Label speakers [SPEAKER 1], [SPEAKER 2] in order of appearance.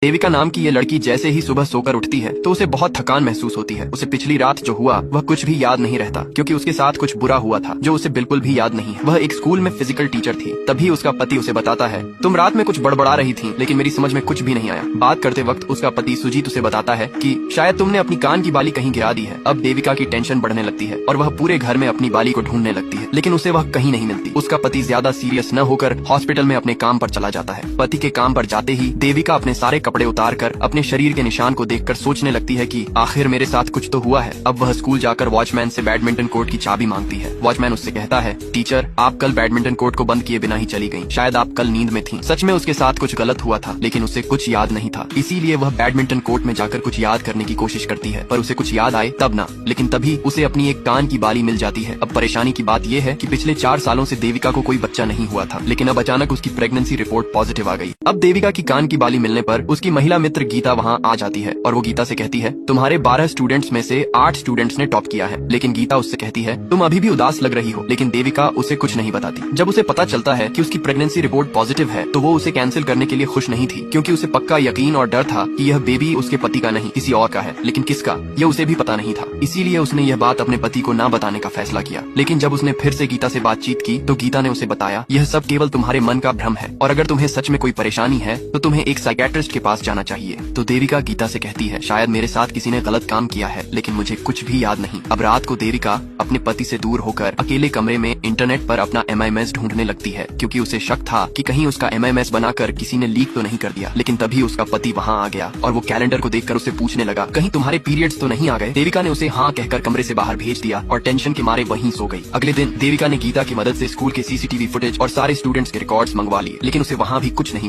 [SPEAKER 1] देविका नाम की ये लड़की जैसे ही सुबह सोकर उठती है तो उसे बहुत थकान महसूस होती है। उसे पिछली रात जो हुआ वह कुछ भी याद नहीं रहता, क्योंकि उसके साथ कुछ बुरा हुआ था जो उसे बिल्कुल भी याद नहीं है। वह एक स्कूल में फिजिकल टीचर थी। तभी उसका पति उसे बताता है, तुम रात में कुछ बड़बड़ा रही थी लेकिन मेरी समझ में कुछ भी नहीं आया। बात करते वक्त उसका पति सुजीत उसे बताता है कि शायद तुमने अपनी कान की बाली कहीं गिरा दी है। अब देविका की टेंशन बढ़ने लगती है और वह पूरे घर में अपनी बाली को ढूंढने लगती है, लेकिन उसे वह कहीं नहीं मिलती। उसका पति ज्यादा सीरियस न होकर हॉस्पिटल में अपने काम पर चला जाता है। पति के काम पर जाते ही देविका अपने सारे कपड़े उतार कर अपने शरीर के निशान को देखकर सोचने लगती है कि आखिर मेरे साथ कुछ तो हुआ है। अब वह स्कूल जाकर वॉचमैन से बैडमिंटन कोर्ट की चाबी मांगती है। वॉचमैन उससे कहता है, टीचर आप कल बैडमिंटन कोर्ट को बंद किए बिना ही चली गयी। शायद आप कल नींद में थी। सच में उसके साथ कुछ गलत हुआ था, लेकिन उसे कुछ याद नहीं था। इसीलिए वह बैडमिंटन कोर्ट में जाकर कुछ याद करने की कोशिश करती है, पर उसे कुछ याद आए तब ना। लेकिन तभी उसे अपनी एक कान की बाली मिल जाती है। अब परेशानी की बात यह है कि पिछले 4 सालों से देविका को कोई बच्चा नहीं हुआ था, लेकिन अब अचानक उसकी प्रेगनेंसी रिपोर्ट पॉजिटिव आ गई। अब देविका की कान की बाली मिलने पर उसकी महिला मित्र गीता वहाँ आ जाती है और वो गीता से कहती है, तुम्हारे 12 स्टूडेंट्स में से 8 स्टूडेंट्स ने टॉप किया है। लेकिन गीता उससे कहती है, तुम अभी भी उदास लग रही हो। लेकिन देविका उसे कुछ नहीं बताती। जब उसे पता चलता है कि उसकी प्रेगनेंसी रिपोर्ट पॉजिटिव है तो वो उसे कैंसिल करने के लिए खुश नहीं थी, क्योंकि उसे पक्का यकीन और डर था कि यह बेबी उसके पति का नहीं किसी और का है। लेकिन किसका यह उसे भी पता नहीं था। इसीलिए उसने यह बात अपने पति को ना बताने का फैसला किया। लेकिन जब उसने फिर से गीता से बातचीत की तो गीता ने उसे बताया, यह सब केवल तुम्हारे मन का भ्रम है और अगर तुम्हें सच में कोई परेशानी है तो तुम्हें एक साइकियाट्रिस्ट के पास जाना चाहिए। तो देविका गीता से कहती है, शायद मेरे साथ किसी ने गलत काम किया है, लेकिन मुझे कुछ भी याद नहीं। अब रात को देविका अपने पति से दूर होकर अकेले कमरे में इंटरनेट पर अपना MMS ढूंढने लगती है, क्योंकि उसे शक था कि कहीं उसका MMS बनाकर किसी ने लीक तो नहीं कर दिया। लेकिन तभी उसका पति वहाँ आ गया और वो कैलेंडर को देखकर उसे पूछने लगा, कहीं तुम्हारे पीरियड्स तो नहीं आ गए। देविका ने उसे हाँ कहकर कमरे से बाहर भेज दिया और टेंशन के मारे वहीं सो गई। अगले दिन देविका ने गीता की मदद से स्कूल के CCTV फुटेज और सारे स्टूडेंट्स के रिकॉर्ड्स मंगवा लिए, लेकिन उसे वहाँ भी कुछ नहीं